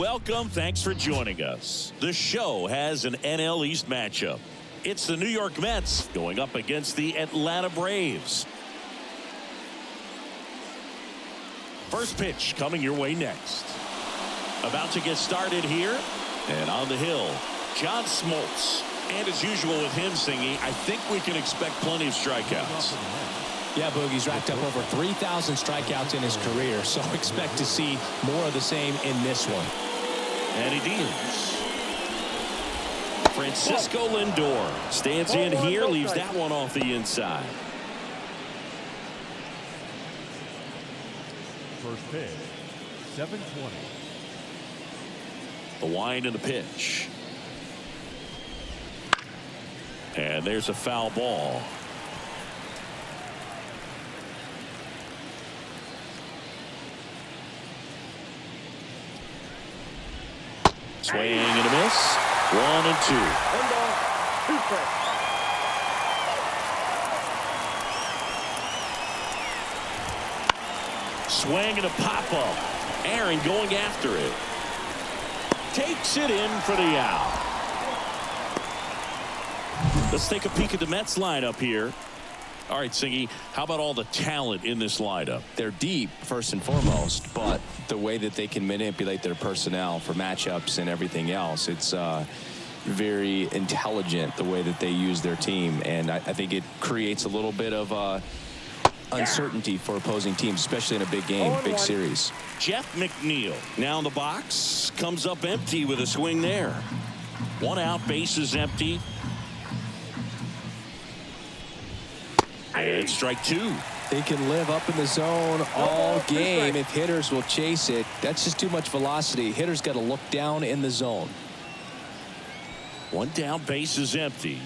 welcome. Thanks for joining us. The show has an NL East matchup. It's the New York Mets going up against the Atlanta Braves. First pitch coming your way next. About to get started here. And on the hill, John Smoltz. And as usual with him singing, I think we can expect plenty of strikeouts. Yeah, Boogie's racked up over 3,000 strikeouts in his career, so expect to see more of the same in this one. And he deals. Francisco Lindor stands in here, leaves that one off the inside. First pitch, 720. The wind and the pitch. And there's a foul ball. Swing and a miss. 1-2. Swing and a pop up. Aaron going after it. Takes it in for the out. Let's take a peek at the Mets lineup here. All right, Singy, how about all the talent in this lineup? They're deep, first and foremost, but the way that they can manipulate their personnel for matchups and everything else, it's very intelligent the way that they use their team. And I think it creates a little bit of uncertainty for opposing teams, especially in a big game, big series. Jeff McNeil now in the box, comes up empty with a swing there. One out, bases empty. And strike two. They can live up in the zone all game if hitters will chase it. That's just too much velocity. Hitters got to look down in the zone. One down, bases empty.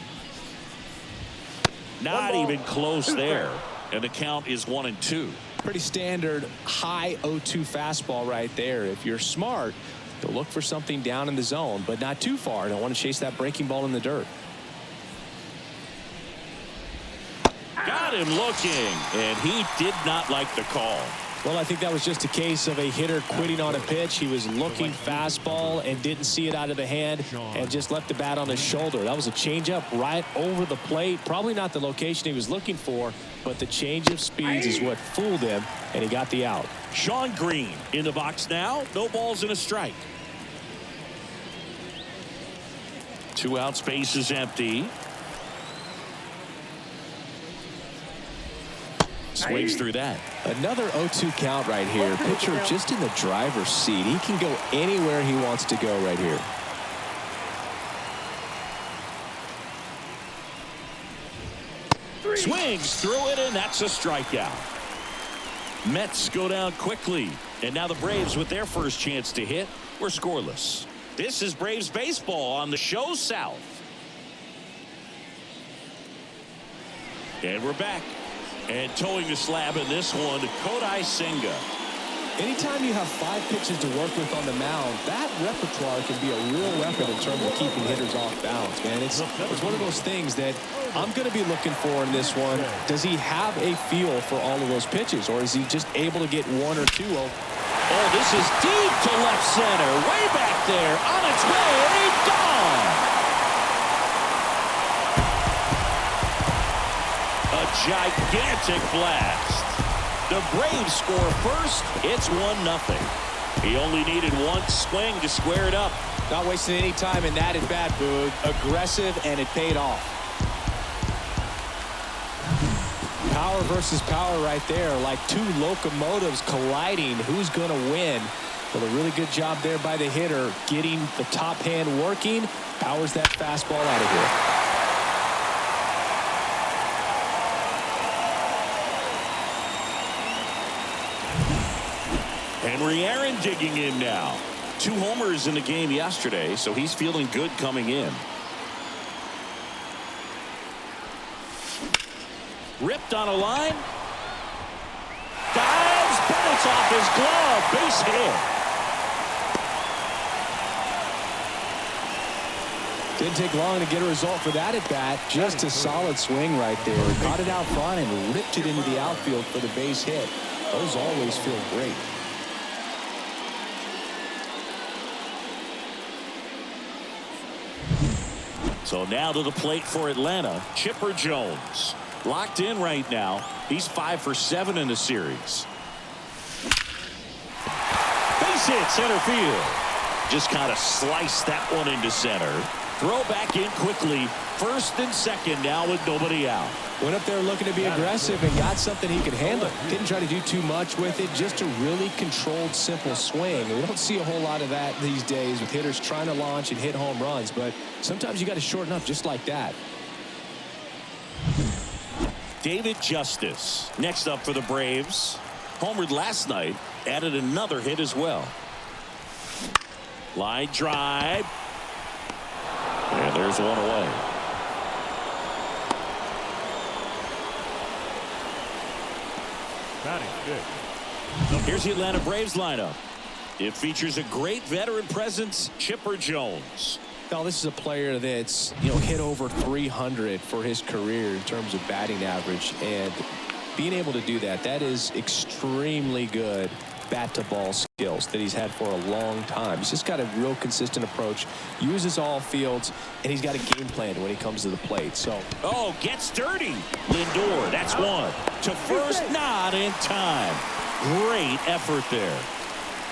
Not even close there. And the count is 1-2. Pretty standard high 0-2 fastball right there. If you're smart, you'll look for something down in the zone, but not too far. Don't want to chase that breaking ball in the dirt. Got him looking, and he did not like the call. Well, I think that was just a case of a hitter quitting on a pitch. He was looking fastball and didn't see it out of the hand and just left the bat on his shoulder. That was a changeup right over the plate. Probably not the location he was looking for, but the change of speeds is what fooled him, and he got the out. Sean Green in the box now. No balls and a strike. 2 outs, bases empty. Swings through that. Another 0-2 count right here. Pitcher just in the driver's seat. He can go anywhere he wants to go right here. Swings through it, and that's a strikeout. Mets go down quickly, and now the Braves with their first chance to hit were scoreless. This is Braves baseball on the show South. And we're back. And towing the slab in this one, Kodai Senga. Anytime you have 5 pitches to work with on the mound, that repertoire can be a real weapon in terms of keeping hitters off balance, man. It's one of those things that I'm going to be looking for in this one. Does he have a feel for all of those pitches, or is he just able to get 1 or 2? Oh, this is deep to left center. Way back there. On its way. Gone. A gigantic blast. The Braves score first. It's 1-0. He only needed one swing to square it up. Not wasting any time in that at bat, Boog. Aggressive, and it paid off. Power versus power right there, like 2 locomotives colliding. Who's going to win? But a really good job there by the hitter, getting the top hand working. Powers that fastball out of here. Henry Aaron digging in now. 2 homers in the game yesterday, so he's feeling good coming in. Ripped on a line. Dives, but it's off his glove. Base hit. Didn't take long to get a result for that at bat. Just a solid swing right there. Caught it out front and ripped it into the outfield for the base hit. Those always feel great. So now to the plate for Atlanta, Chipper Jones. Locked in right now. He's 5 for 7 in the series. Base hit center field. Just kind of sliced that one into center. Throw back in quickly. First and second now with nobody out. Went up there looking to be aggressive and got something he could handle. Didn't try to do too much with it. Just a really controlled, simple swing. We don't see a whole lot of that these days with hitters trying to launch and hit home runs. But sometimes you got to shorten up just like that. David Justice next up for the Braves. Homered last night. Added another hit as well. Line drive. And there's one away. Here's the Atlanta Braves lineup. It features a great veteran presence, Chipper Jones. Now, this is a player that's, hit over 300 for his career in terms of batting average. And being able to do that, that is extremely good bat-to-ball skills that he's had for a long time. He's just got a real consistent approach, uses all fields, and he's got a game plan when he comes to the plate. So, gets dirty. Lindor, that's one. To first, not in time. Great effort there.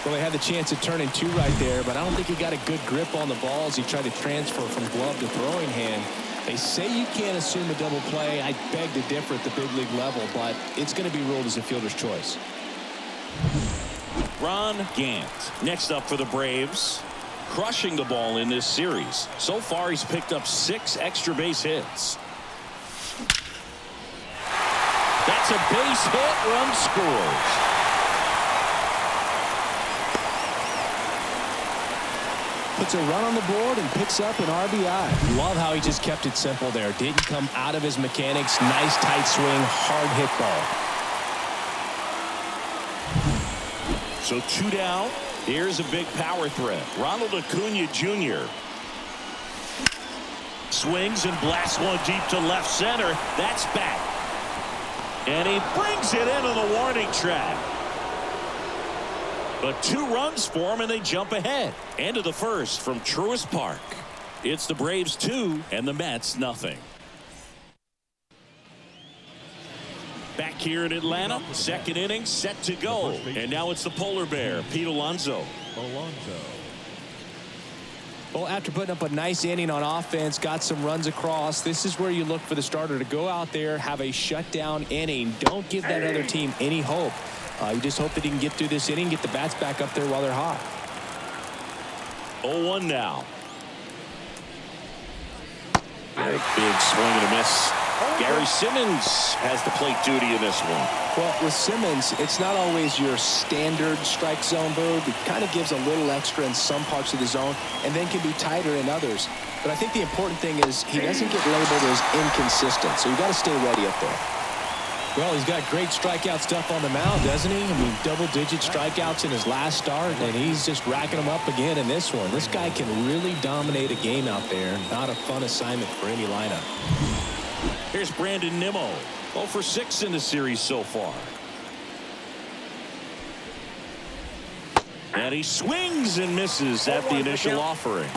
Well, they had the chance of turning 2 right there, but I don't think he got a good grip on the ball as he tried to transfer from glove to throwing hand. They say you can't assume a double play. I beg to differ at the big league level, but it's going to be ruled as a fielder's choice. Ron Gant next up for the Braves, crushing the ball in this series. So far he's picked up 6 extra base hits. That's a base hit. Run scores. Puts a run on the board and picks up an RBI. Love how he just kept it simple there. Didn't come out of his mechanics. Nice tight swing, hard hit ball. So 2 down. Here's a big power threat. Ronald Acuna Jr. swings and blasts one deep to left center. That's back. And he brings it into the warning track. But 2 runs for him and they jump ahead. End of the first from Truist Park. It's the Braves 2 and the Mets nothing. Back here in Atlanta, second inning set to go. And now it's the polar bear, Pete Alonso. Well, after putting up a nice inning on offense, got some runs across, this is where you look for the starter to go out there, have a shutdown inning. Don't give that other team any hope. You just hope that he can get through this inning, get the bats back up there while they're hot. 0-1 now. Big swing and a miss. Gary Simmons has the plate duty in this one. Well, with Simmons, it's not always your standard strike zone move. It kind of gives a little extra in some parts of the zone and then can be tighter in others. But I think the important thing is he doesn't get labeled as inconsistent, so you got to stay ready up there. Well, he's got great strikeout stuff on the mound, doesn't he? I mean, double-digit strikeouts in his last start, and he's just racking them up again in this one. This guy can really dominate a game out there. Not a fun assignment for any lineup. Here's Brandon Nimmo. 0 for 6 in the series so far. And he swings and misses at the initial offering.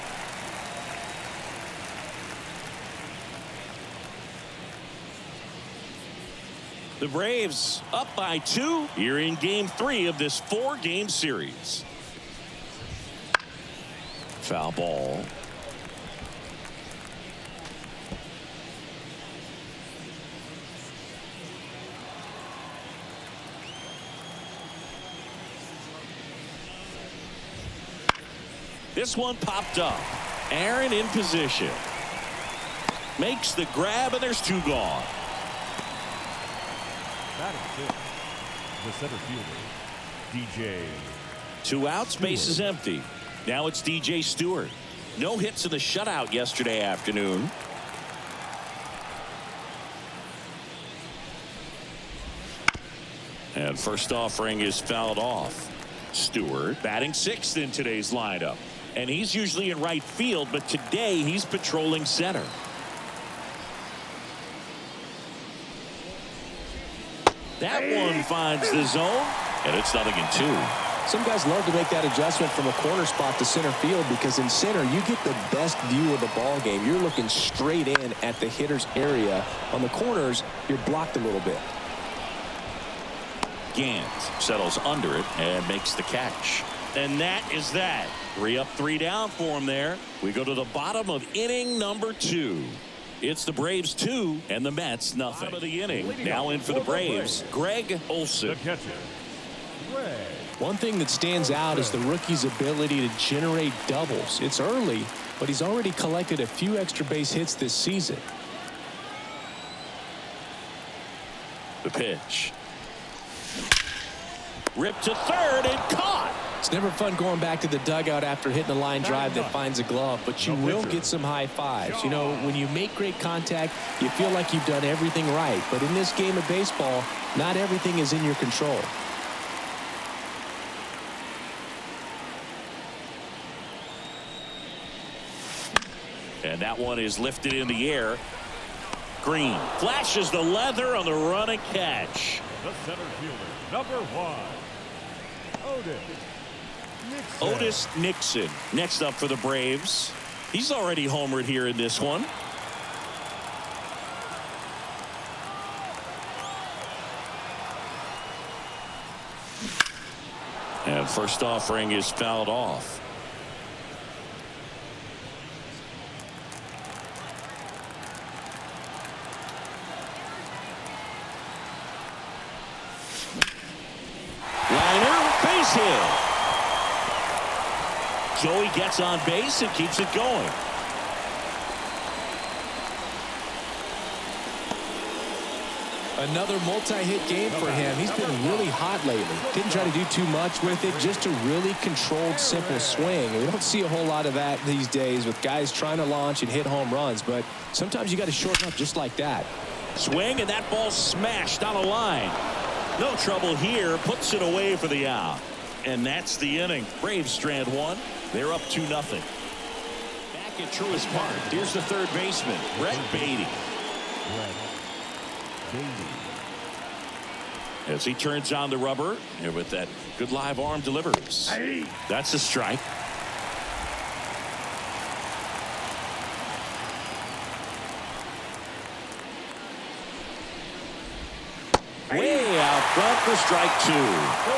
The Braves up by 2 here in game 3 of this 4-game series. Foul ball. This one popped up. Aaron in position. Makes the grab, and there's 2 gone. Batting 5th, the center fielder, DJ. 2 outs, base is empty. Now it's DJ Stewart. No hits in the shutout yesterday afternoon. And first offering is fouled off. Stewart batting 6th in today's lineup. And he's usually in right field, but today he's patrolling center. That one finds the zone, and it's 0-2. Some guys love to make that adjustment from a corner spot to center field because in center, you get the best view of the ball game. You're looking straight in at the hitter's area. On the corners, you're blocked a little bit. Gant settles under it and makes the catch. And that is that. 3 up, 3 down for him there. We go to the bottom of inning number 2. It's the Braves 2 and the Mets nothing. Bottom of the inning. Now in for the Braves, Greg Olson. The catcher, Greg. One thing that stands out is the rookie's ability to generate doubles. It's early, but he's already collected a few extra base hits this season. The pitch. Ripped to third and caught. It's never fun going back to the dugout after hitting a line drive that finds a glove, but you will get some high fives. You know, when you make great contact, you feel like you've done everything right. But in this game of baseball, not everything is in your control. And that one is lifted in the air. Green flashes the leather on the run and catch. The center fielder, number 1, Otis Nixon next up for the Braves. He's already homered here in this one. And first offering is fouled off. Liner, base hit. Joey gets on base and keeps it going. Another multi-hit game for him. He's been really hot lately. Didn't try to do too much with it, just a really controlled, simple swing. We don't see a whole lot of that these days with guys trying to launch and hit home runs, but sometimes you got to shorten up just like that. Swing, and that ball smashed on a line. No trouble here, puts it away for the out. And that's the inning. Braves strand 1. They're up 2-0. Back at Truist Park, here's the third baseman, Brett Beatty. As he turns on the rubber, and with that good live arm delivers. That's a strike. Way out front for strike 2.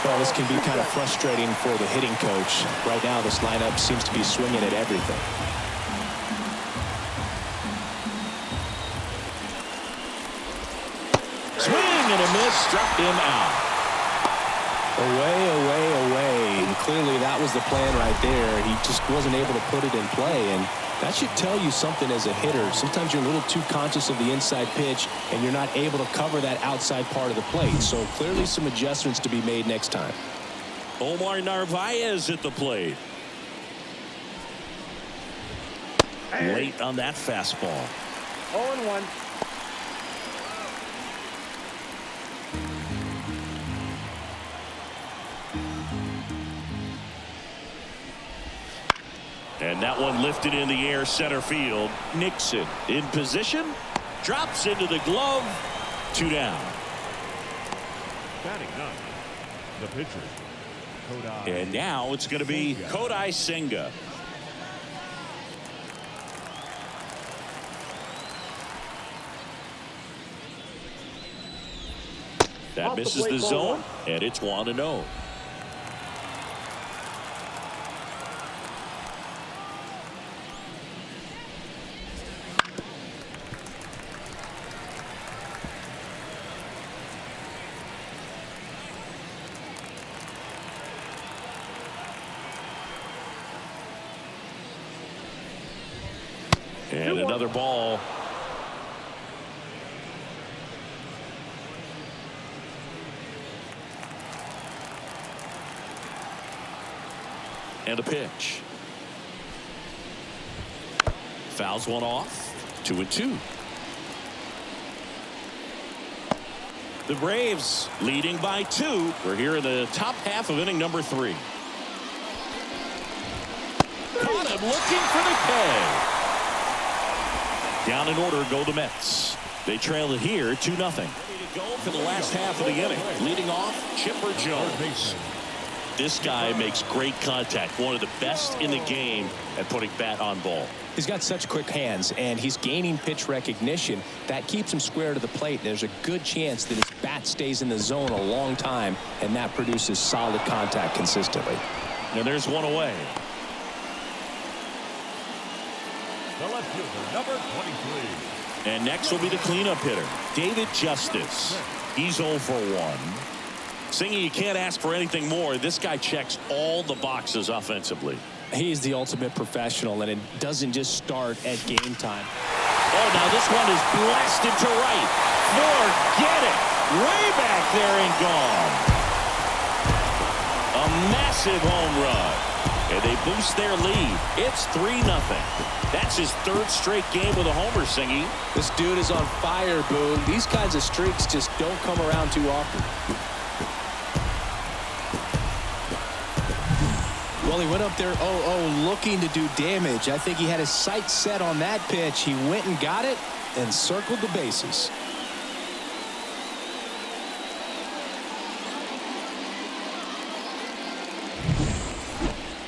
Well, this can be kind of frustrating for the hitting coach. Right now, this lineup seems to be swinging at everything. Swing and a miss, struck him out. Away, away, away. And clearly that was the plan right there. He just wasn't able to put it in play, and that should tell you something as a hitter. Sometimes you're a little too conscious of the inside pitch, and you're not able to cover that outside part of the plate. So clearly some adjustments to be made next time. Omar Narvaez at the plate. Late on that fastball. 0-1. And that one lifted in the air center field. Nixon in position. Drops into the glove. 2 down. Batting 9th, the pitcher, Kodai. And now it's going to be Kodai Senga. That misses the zone, and it's 1-0. And another ball. And a pitch. Fouls one off. 2-2. The Braves leading by 2. We're here in the top half of inning number 3. Caught him looking for the K. Down in order go the Mets. They trail it here 2-0. Ready to go for the last half of the inning. Leading off, Chipper Jones. This guy makes great contact. One of the best in the game at putting bat on ball. He's got such quick hands, and he's gaining pitch recognition. That keeps him square to the plate. There's a good chance that his bat stays in the zone a long time, and that produces solid contact consistently. And there's one away. The left fielder, number 23. And next will be the cleanup hitter, David Justice. He's 0 for 1. Singy, you can't ask for anything more. This guy checks all the boxes offensively. He's the ultimate professional, and it doesn't just start at game time. Oh, now this one is blasted to right. Forget it. Way back there and gone. A massive home run. And they boost their lead. It's 3-0. That's his third straight game with a homer, Singy. This dude is on fire, Boone. These kinds of streaks just don't come around too often. Well, he went up there 0-0 looking to do damage. I think he had his sights set on that pitch. He went and got it and circled the bases.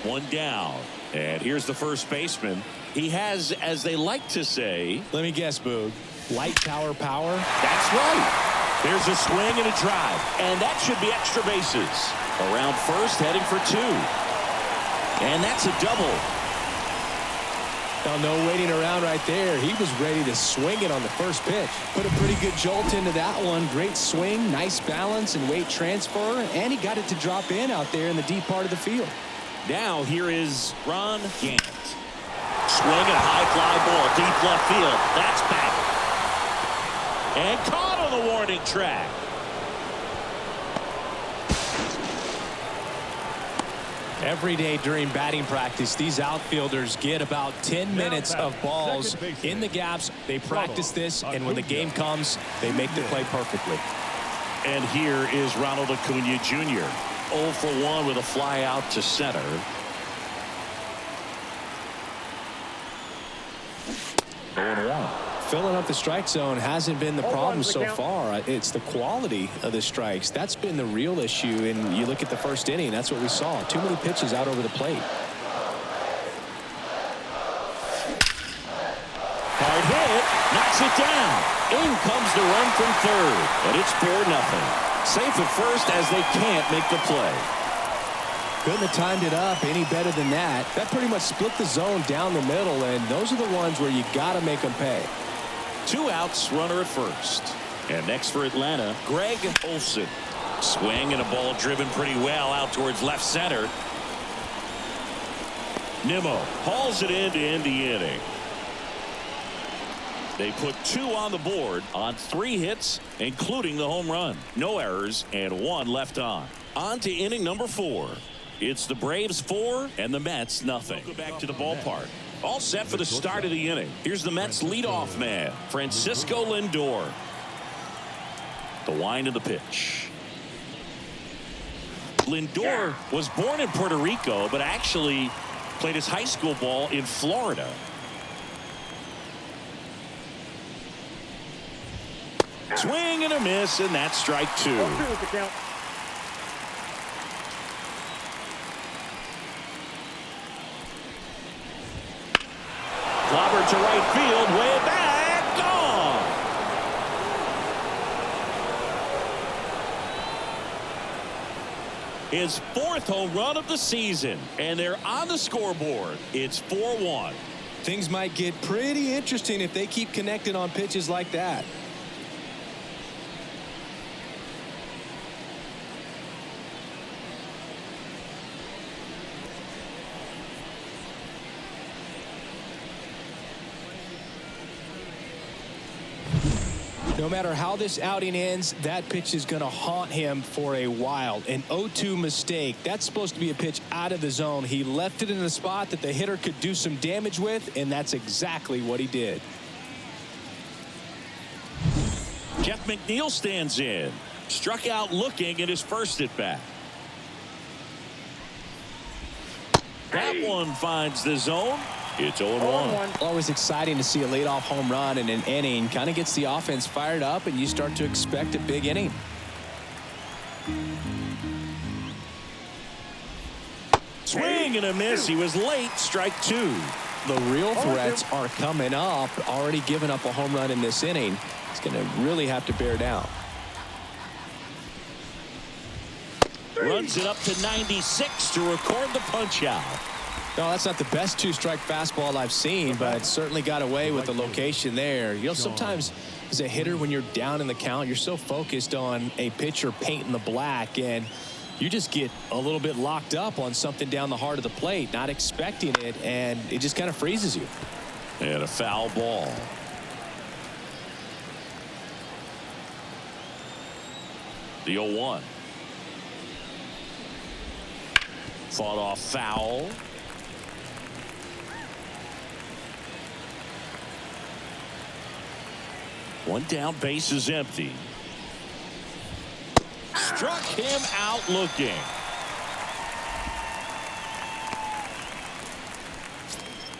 One down. And here's the first baseman. He has, as they like to say... Let me guess, Boog. Light tower power? That's right. There's a swing and a drive. And that should be extra bases. Around first, heading for 2. And that's a double. Now, no waiting around right there. He was ready to swing it on the first pitch. Put a pretty good jolt into that one. Great swing, nice balance and weight transfer. And he got it to drop in out there in the deep part of the field. Now here is Ron Gant. Swing and a high fly ball, deep left field. That's back. And caught on the warning track. Every day during batting practice, these outfielders get about 10 minutes of balls in the gaps. They practice this, and when the game comes, they make the play perfectly. And here is Ronald Acuna Jr. 0 for 1 with a fly out to center. And 1. Filling up the strike zone hasn't been the problem so far. It's the quality of the strikes. That's been the real issue. And you look at the first inning, that's what we saw. Too many pitches out over the plate. Hard hit, knocks it down. In comes the run from third. And it's 4-0. Safe at first as they can't make the play. Couldn't have timed it up any better than that. That pretty much split the zone down the middle, and those are the ones where you got to make them pay. 2 outs, runner at first. And next for Atlanta, Greg Olson. Swing and a ball driven pretty well out towards left center. Nimmo hauls it in to end the inning. They put 2 on the board on 3 hits, including the home run. No errors and 1 left on. On to inning number 4. It's the Braves 4 and the Mets nothing. Go back to the ballpark. All set for the start of the inning. Here's the Mets leadoff man, Francisco Lindor. The wind of the pitch. Lindor was born in Puerto Rico, but actually played his high school ball in Florida. Swing and a miss, and that's strike 2. Clobbered to right field, way back, gone. His 4th home run of the season, and they're on the scoreboard. It's 4-1. Things might get pretty interesting if they keep connecting on pitches like that. No matter how this outing ends, that pitch is going to haunt him for a while. An 0-2 mistake. That's supposed to be a pitch out of the zone. He left it in a spot that the hitter could do some damage with, and that's exactly what he did. Jeff McNeil stands in. Struck out looking at his first at bat. That one finds the zone. It's 0-1. Always exciting to see a leadoff home run in an inning. Kind of gets the offense fired up, and you start to expect a big inning. Swing and a miss. He was late. Strike two. The real threats are coming up. Already given up a home run in this inning. He's going to really have to bear down. Runs it up to 96 to record the punch out. No, that's not the best two-strike fastball I've seen, but certainly got away with the location there. You know, sometimes as a hitter, when you're down in the count, you're so focused on a pitcher painting the black, and you just get a little bit locked up on something down the heart of the plate, not expecting it, and it just kind of freezes you. And a foul ball. The 0-1. Fought off foul. One down, base is empty. Struck him out looking.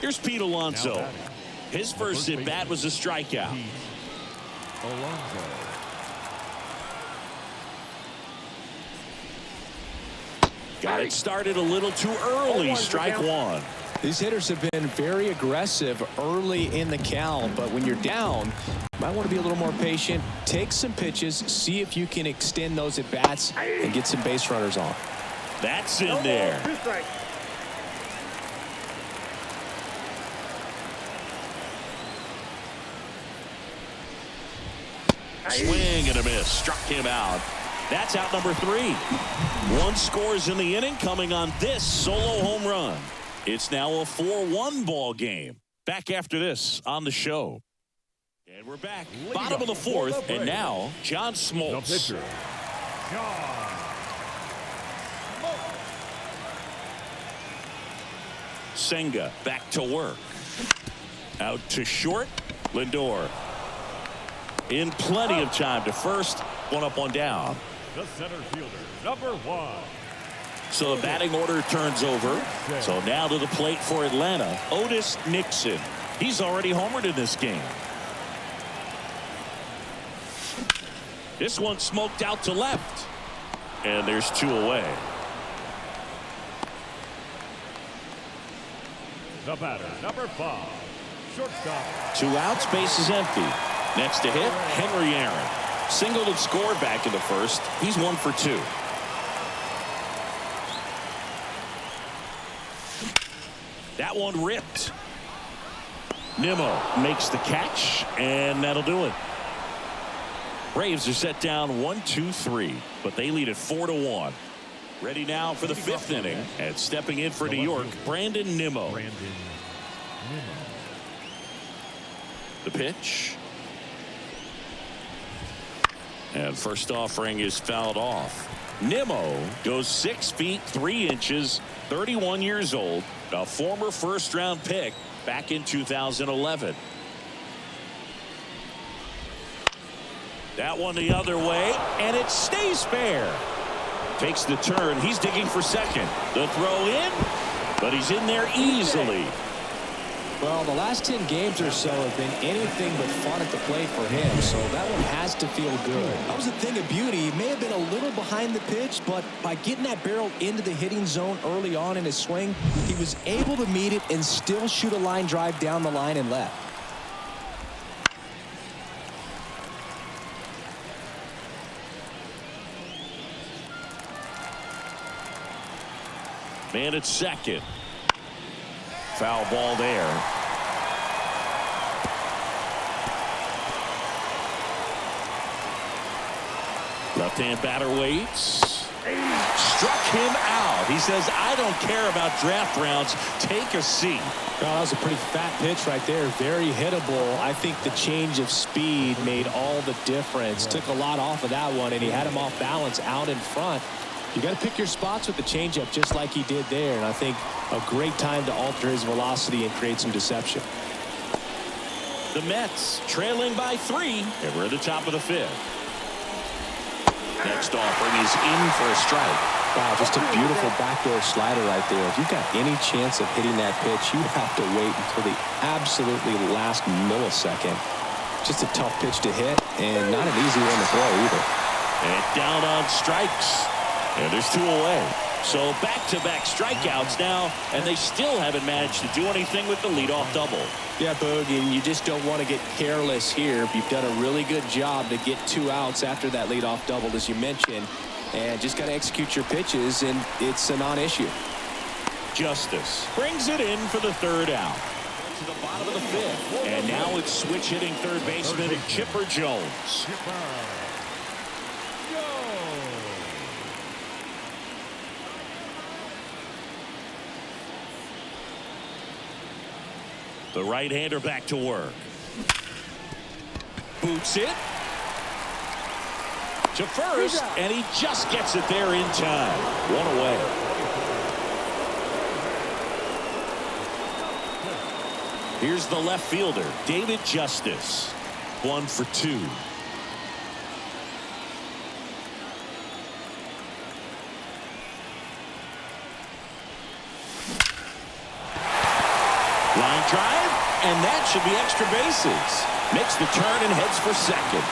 Here's Pete Alonso. His first at bat was a strikeout. Alonso. Got it started a little too early. Strike one. These hitters have been very aggressive early in the count, but when you're down, you might want to be a little more patient. Take some pitches, see if you can extend those at bats and get some base runners on. That's in there. Swing and a miss. Struck him out. That's out number 3. One scores in the inning, coming on this solo home run. It's now a 4-1 ball game. Back after this on the show. And we're back. Bottom of the 4th, and now John Smoltz. The pitcher, John. Senga back to work. Out to short. Lindor in plenty of time to first. One up, one down. The center fielder, number 1. So the batting order turns over. So now to the plate for Atlanta, Otis Nixon. He's already homered in this game. This one smoked out to left. And there's 2 away. The batter, number 5. Shortstop. 2 outs, base is empty. Next to hit, Henry Aaron. Singled and scored back in the first. He's 1 for 2. That one ripped. Nimmo makes the catch, and that'll do it. Braves are set down 1-2-3, but they lead at 4-1. Ready now for the 5th inning, and stepping in for New York, Brandon Nimmo. The pitch. And first offering is fouled off. Nimmo goes 6 feet 3 inches, 31 years old, a former first-round pick back in 2011. That one the other way, and it stays fair. Takes the turn. He's digging for second. The throw in, but he's in there easily. Well, the last 10 games or so have been anything but fun at the plate for him, so that one has to feel good. That was a thing of beauty. He may have been a little behind the pitch, but by getting that barrel into the hitting zone early on in his swing, he was able to meet it and still shoot a line drive down the line and left. Man at second. Foul ball there. Left-hand batter waits. Struck him out. He says, I don't care about draft rounds. Take a seat. Well, that was a pretty fat pitch right there. Very hittable. I think the change of speed made all the difference. Took a lot off of that one, and he had him off balance out in front. You got to pick your spots with the changeup just like he did there, and I think a great time to alter his velocity and create some deception. The Mets trailing by 3, and we're at the top of the 5th. Next offering is in for a strike. Wow, just a beautiful backdoor slider right there. If you've got any chance of hitting that pitch, you have to wait until the absolutely last millisecond. Just a tough pitch to hit, and not an easy one to throw either. And down on strikes. And there's 2 away. So back-to-back strikeouts now, and they still haven't managed to do anything with the leadoff double. Yeah, Boog, and you just don't want to get careless here. You've done a really good job to get 2 outs after that leadoff double, as you mentioned, and just got to execute your pitches, and it's a non-issue. Justice brings it in for the 3rd out. To the bottom of the 5th, and now it's switch hitting third baseman Chipper Jones. The right-hander back to work. Boots it to first, and he just gets it there in time. 1 away. Here's the left fielder, David Justice. 1 for 2. Line drive, and that should be extra bases. Makes the turn and heads for second.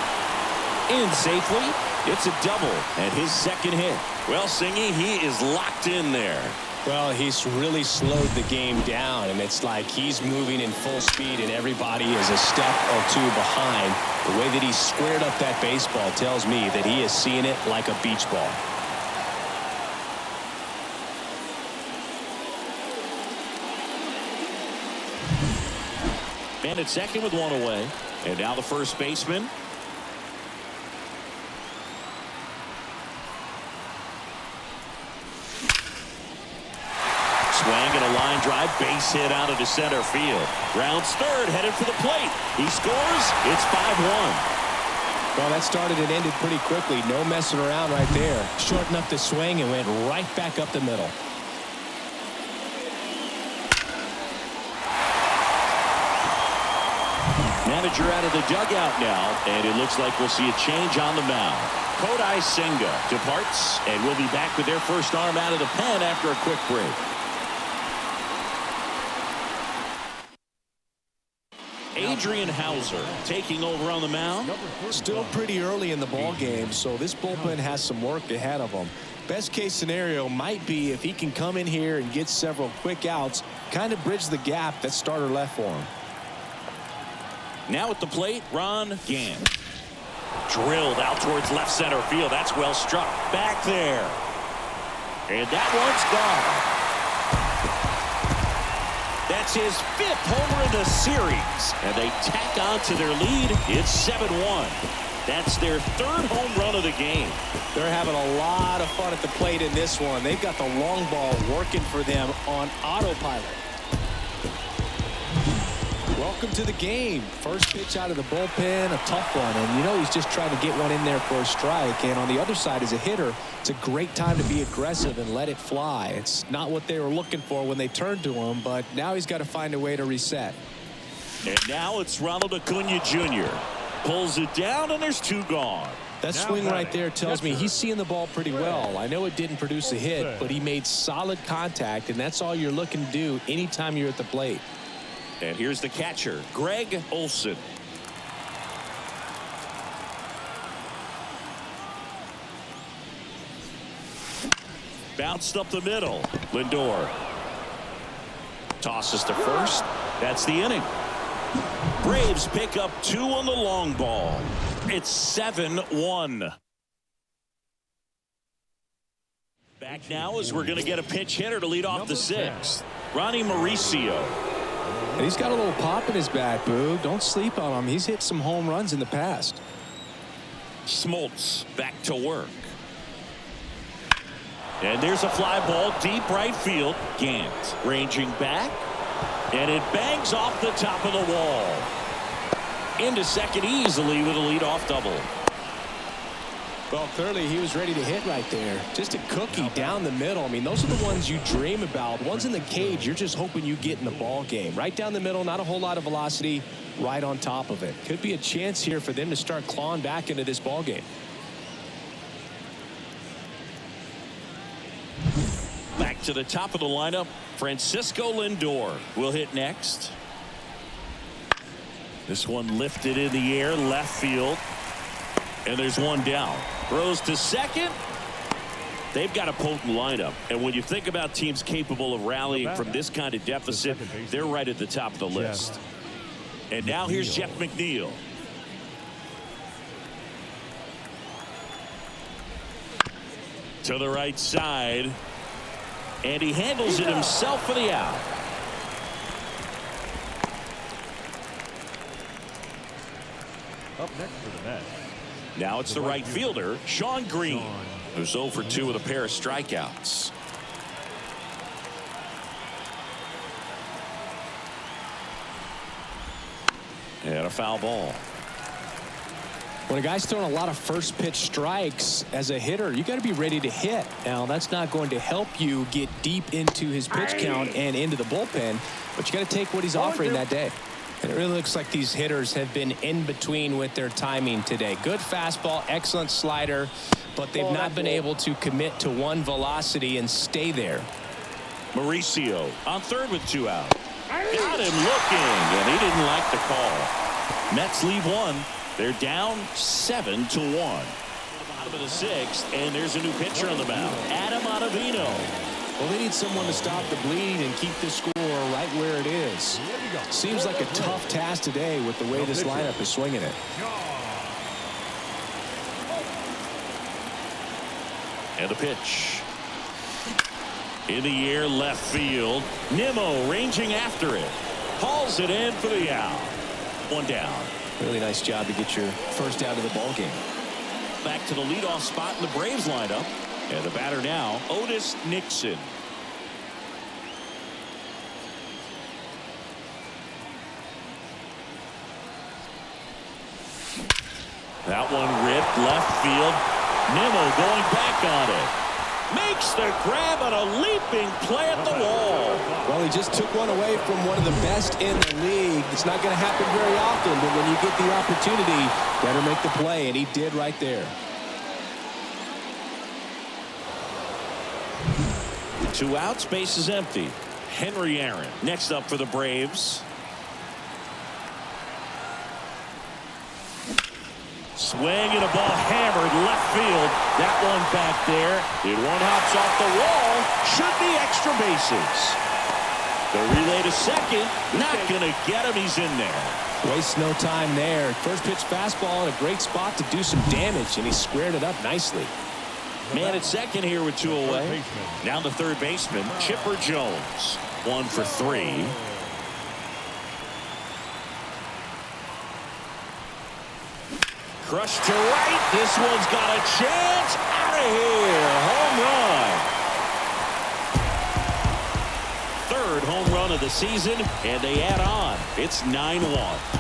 In safely, it's a double and his 2nd hit. Well, Singy, he is locked in there. Well, he's really slowed the game down, and it's like he's moving in full speed, and everybody is a step or 2 behind. The way that he squared up that baseball tells me that he is seeing it like a beach ball. Man at second with 1 away. And now the first baseman. Swing and a line drive, base hit out into center field. Rounds 3rd, headed for the plate. He scores. It's 5-1. Well, that started and ended pretty quickly. No messing around right there. Shortened up the swing and went right back up the middle. Manager out of the dugout now, and it looks like we'll see a change on the mound. Kodai Senga departs, and we'll be back with their first arm out of the pen after a quick break. Adrian Hauser taking over on the mound. Still pretty early in the ball game, so this bullpen has some work ahead of them. Best case scenario might be if he can come in here and get several quick outs, kind of bridge the gap that starter left for him. Now at the plate, Ron Gant. Drilled out towards left center field. That's well struck. Back there. And that one's gone. That's his 5th homer in the series. And they tack on to their lead. It's 7-1. That's their 3rd home run of the game. They're having a lot of fun at the plate in this one. They've got the long ball working for them on autopilot. Welcome to the game. First pitch out of the bullpen, a tough one. And you know he's just trying to get one in there for a strike. And on the other side, as a hitter, it's a great time to be aggressive and let it fly. It's not what they were looking for when they turned to him, but now he's got to find a way to reset. And now it's Ronald Acuna Jr. Pulls it down, and there's 2 gone. That swing right there tells me he's seeing the ball pretty well. I know it didn't produce a hit, but he made solid contact, and that's all you're looking to do anytime you're at the plate. And here's the catcher, Greg Olson. Bounced up the middle. Lindor tosses to first. That's the inning. Braves pick up 2 on the long ball. It's 7-1. Back now as we're going to get a pinch hitter to lead off the 6th. Ronnie Mauricio. And he's got a little pop in his bat, Boo. Don't sleep on him. He's hit some home runs in the past. Smoltz back to work. And there's a fly ball deep right field. Gant ranging back. And it bangs off the top of the wall. Into second easily with a leadoff double. Well, clearly he was ready to hit right there. Just a cookie down the middle. I mean, those are the ones you dream about. Ones in the cage, you're just hoping you get in the ball game. Right down the middle, not a whole lot of velocity, right on top of it. Could be a chance here for them to start clawing back into this ball game. Back to the top of the lineup, Francisco Lindor will hit next. This one lifted in the air, left field. And there's one down. Throws to second. They've got a potent lineup, and when you think about teams capable of rallying from this kind of deficit, they're right at the top of the list. And now here's Jeff McNeil. To the right side, and he handles it himself for the out. Up next for the Mets. Now it's the right fielder, Sean Green, who's 0 for 2 with a pair of strikeouts. And a foul ball. When a guy's throwing a lot of first pitch strikes as a hitter, you got to be ready to hit. Now, that's not going to help you get deep into his pitch count and into the bullpen, but you got to take what he's offering that day. And it really looks like these hitters have been in between with their timing today. Good fastball, excellent slider, but they've not been able to commit to one velocity and stay there. Mauricio on third with 2 out. Got him looking, and he didn't like the call. Mets leave 1. They're down 7-1. Bottom of the 6th, and there's a new pitcher on the mound, Adam Ottavino. Well, they need someone to stop the bleed and keep the score right where it is. Seems like a tough task today with the way this lineup is swinging it. And the pitch. In the air, left field. Nimmo ranging after it. Hauls it in for the out. 1 down. Really nice job to get your first out of the ball game. Back to the leadoff spot in the Braves lineup. And the batter now, Otis Nixon. That one ripped left field. Nimmo going back on it. Makes the grab on a leaping play at the wall. Well, he just took one away from one of the best in the league. It's not going to happen very often, but when you get the opportunity, better make the play, and he did right there. 2 outs, base is empty. Henry Aaron next up for the Braves. Swing and a ball hammered left field. That one back there. It one hops off the wall. Should be extra bases. The relay to second. Not going to get him. He's in there. Wastes no time there. First pitch fastball in a great spot to do some damage, and he squared it up nicely. Man at second here with 2 away. Now the third baseman, Chipper Jones. 1 for 3. Crushed to right. This one's got a chance. Out of here. Home run. Third home run of the season, and they add on. It's 9-1.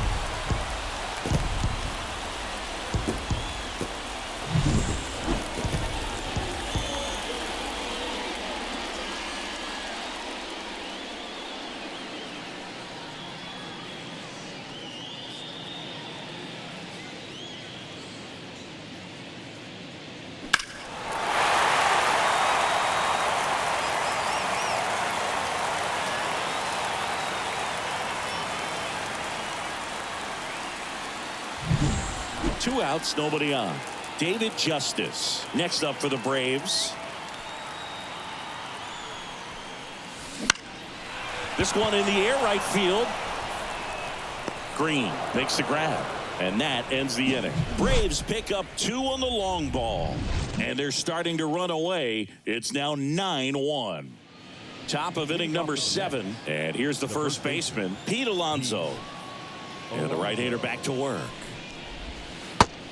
Two outs, nobody on. David Justice next up for the Braves. This one in the air, right field. Green makes the grab, and that ends the inning. Braves pick up 2 on the long ball, and they're starting to run away. It's now 9-1. Top of inning number 7, and here's the first baseman, Pete Alonso. And the right-hander back to work.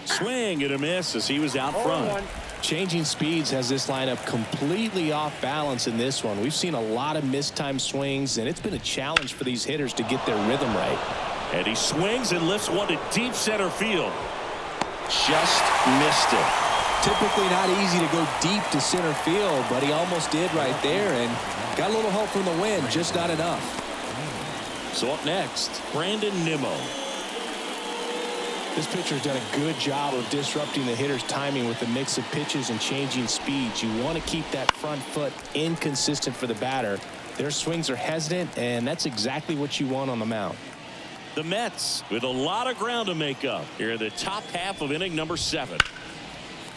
Swing and a miss as he was out front. Changing speeds has this lineup completely off balance in this one. We've seen a lot of mistimed swings, and it's been a challenge for these hitters to get their rhythm right. And he swings and lifts one to deep center field. Just missed it. Typically not easy to go deep to center field, but he almost did right there and got a little help from the wind, just not enough. So up next, Brandon Nimmo. This pitcher's done a good job of disrupting the hitter's timing with a mix of pitches and changing speeds. You want to keep that front foot inconsistent for the batter. Their swings are hesitant, and that's exactly what you want on the mound. The Mets with a lot of ground to make up here in the top half of inning number 7.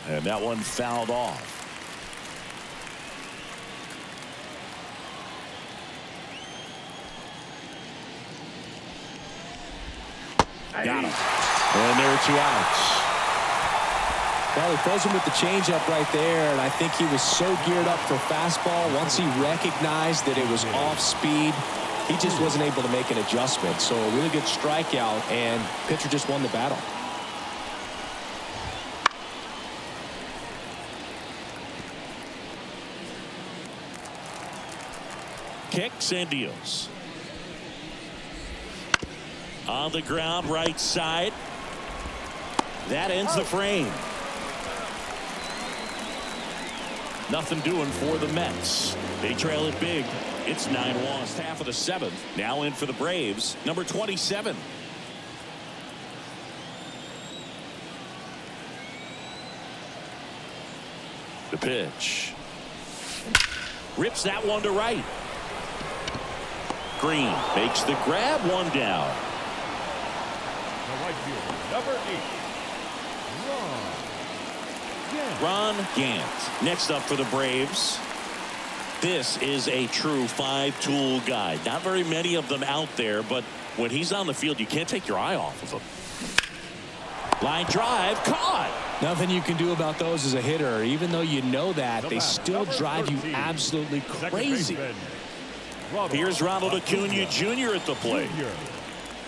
And that one fouled off. Got him. And there are 2 outs. Well, he throws him with the changeup right there, and I think he was so geared up for fastball. Once he recognized that it was off speed, he just wasn't able to make an adjustment. So a really good strikeout, and pitcher just won the battle. Kicks and deals. On the ground, right side. That ends the frame. Nothing doing for the Mets. They trail it big. It's 9-1. Half of the 7th. Now in for the Braves. Number 27. The pitch. Rips that one to right. Green makes the grab, 1 down. The right fielder, number 8, Ron Gant. Next up for the Braves. This is a true 5-tool guy. Not very many of them out there, but when he's on the field, you can't take your eye off of him. Line drive, caught. Nothing you can do about those as a hitter. Even though you know that, they still drive you absolutely crazy. Here's Ronald Acuna Jr. at the plate.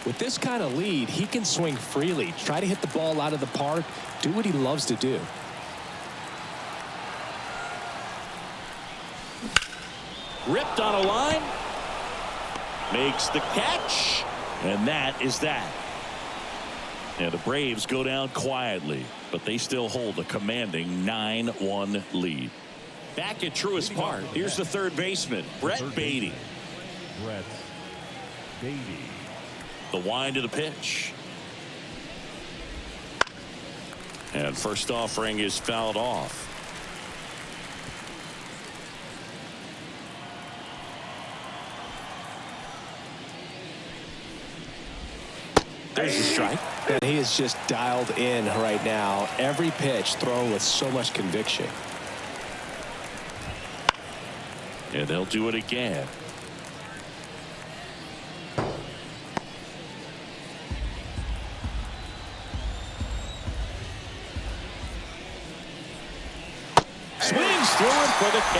With this kind of lead, he can swing freely, try to hit the ball out of the park, do what he loves to do. Ripped on a line. Makes the catch. And that is that. And the Braves go down quietly, but they still hold a commanding 9-1 lead. Back at Truist Park, here's the third baseman, Brett Beatty. Brett Beatty. The wind of the pitch. And first offering is fouled off. There's the strike. And he is just dialed in right now. Every pitch thrown with so much conviction. And they'll do it again. Swings through it for the K.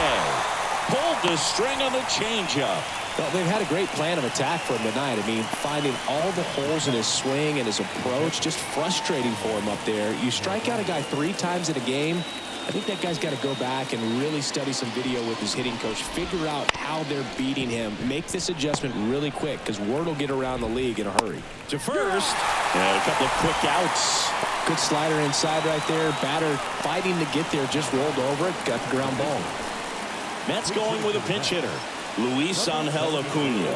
Pulled the string on the changeup. Well, they've had a great plan of attack for him tonight. I mean, finding all the holes in his swing and his approach, just frustrating for him up there. You strike out a guy 3 times in a game. I think that guy's got to go back and really study some video with his hitting coach. Figure out how they're beating him. Make this adjustment really quick because word will get around the league in a hurry. To first. And a couple of quick outs. Good slider inside right there. Batter fighting to get there. Just rolled over it. Got the ground ball. Mets going with a pinch hitter. Luis Angel Acuna.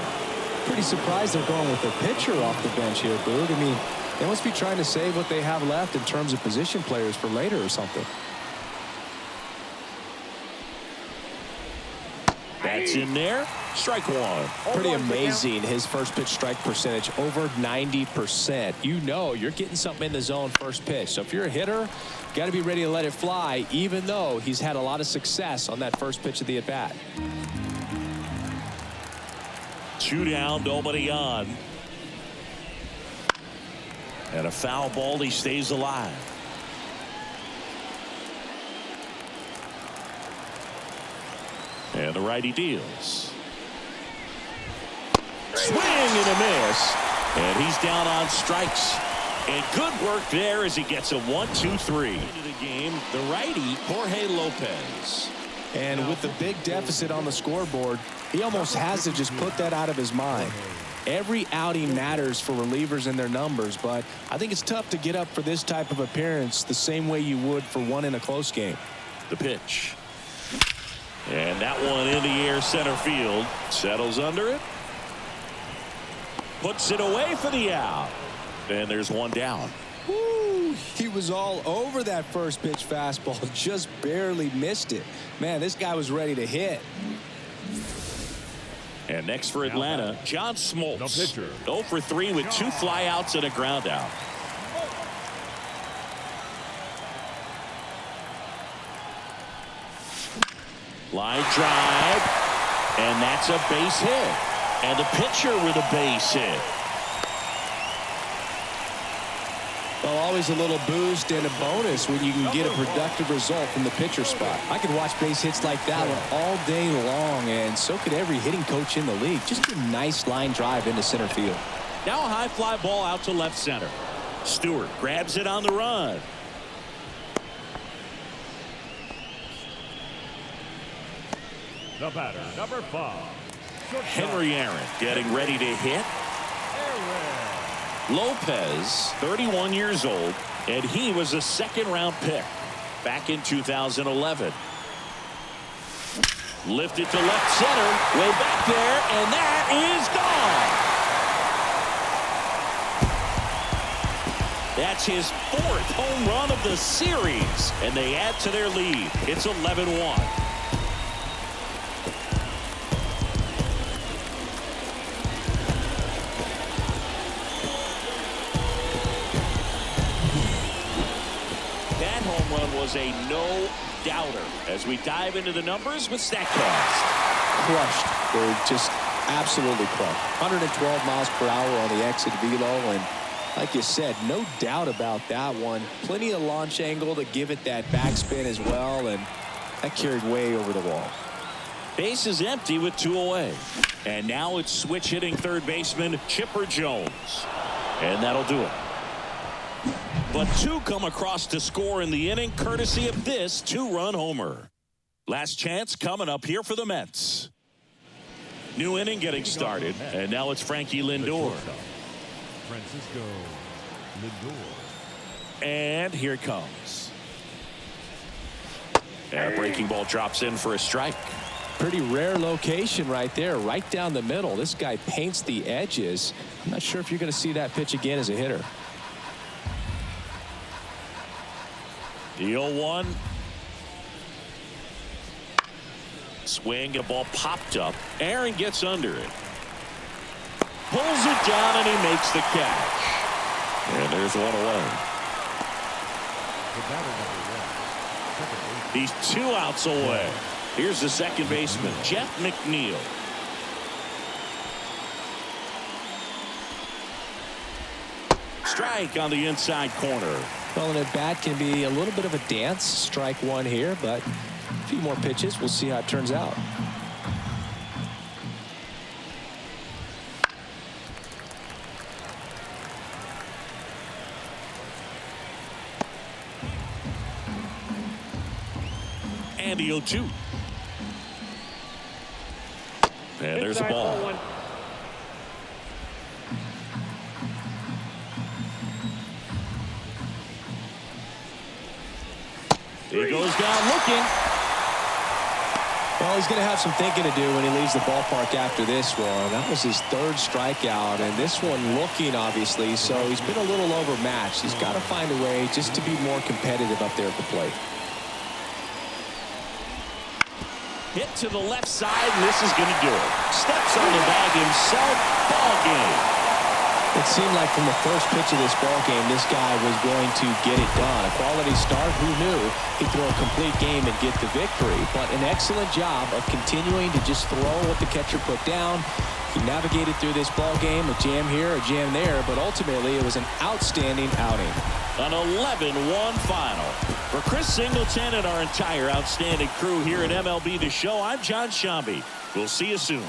Pretty surprised they're going with their pitcher off the bench here, Boog. I mean, they must be trying to save what they have left in terms of position players for later or something. That's in there. Strike 1. Pretty amazing. His first pitch strike percentage over 90%. You know you're getting something in the zone first pitch. So if you're a hitter, got to be ready to let it fly, even though he's had a lot of success on that first pitch of the at-bat. 2 down, nobody on. And a foul ball, he stays alive. And the righty deals. Swing and a miss. And he's down on strikes. And good work there as he gets a 1-2-3. Into the game, the righty, Jorge Lopez. And with the big deficit on the scoreboard, he almost has to just put that out of his mind. Every outing matters for relievers and their numbers, but I think it's tough to get up for this type of appearance the same way you would for one in a close game. The pitch. And that one in the air center field. Settles under it. Puts it away for the out. And there's 1 down. Woo, he was all over that first pitch fastball. Just barely missed it. Man, this guy was ready to hit. And next for Atlanta, John Smoltz. The pitcher. 0 for 3 with 2 flyouts and a ground out. Line drive. And that's a base hit. And the pitcher with a base hit. Well, always a little boost and a bonus when you can get a productive result from the pitcher spot. I could watch base hits like that one all day long, and so could every hitting coach in the league. Just a nice line drive into center field. Now a high fly ball out to left center. Stewart grabs it on the run. The batter, number 5. Henry Aaron getting ready to hit. Lopez, 31 years old, and he was a second-round pick back in 2011. Lifted to left center, way back there, and that is gone. That's his 4th home run of the series, and they add to their lead. It's 11-1. Was a no-doubter as we dive into the numbers with StatCast. Crushed. They're just absolutely crushed. 112 miles per hour on the exit velo, and like you said, no doubt about that one. Plenty of launch angle to give it that backspin as well, and that carried way over the wall. Base is empty with 2 away. And now it's switch hitting third baseman Chipper Jones. And that'll do it. But 2 come across to score in the inning, courtesy of this 2-run homer. Last chance coming up here for the Mets. New inning getting started, and now it's Frankie Lindor. Francisco Lindor. And here it comes. And a breaking ball drops in for a strike. Pretty rare location right there, right down the middle. This guy paints the edges. I'm not sure if you're going to see that pitch again as a hitter. The 0-1. Swing, a ball popped up. Aaron gets under it. Pulls it down, and he makes the catch. And there's 1 away. The batter, number 1. He's 2 outs away. Here's the second baseman, Jeff McNeil. Strike on the inside corner. Well, an at-bat can be a little bit of a dance. Strike 1 here, but a few more pitches. We'll see how it turns out. And the 0-2. And there's a ball. He goes down looking. Well, he's going to have some thinking to do when he leaves the ballpark after this one. That was his 3rd strikeout, and this one looking, obviously, so he's been a little overmatched. He's got to find a way just to be more competitive up there at the plate. Hit to the left side, and this is going to do it. Steps on the bag himself. Ball game. It seemed like from the first pitch of this ball game, this guy was going to get it done. A quality start. Who knew he'd throw a complete game and get the victory? But an excellent job of continuing to just throw what the catcher put down. He navigated through this ball game, a jam here, a jam there, but ultimately it was an outstanding outing. An 11-1 final. For Chris Singleton and our entire outstanding crew here at MLB The Show, I'm John Shambi. We'll see you soon.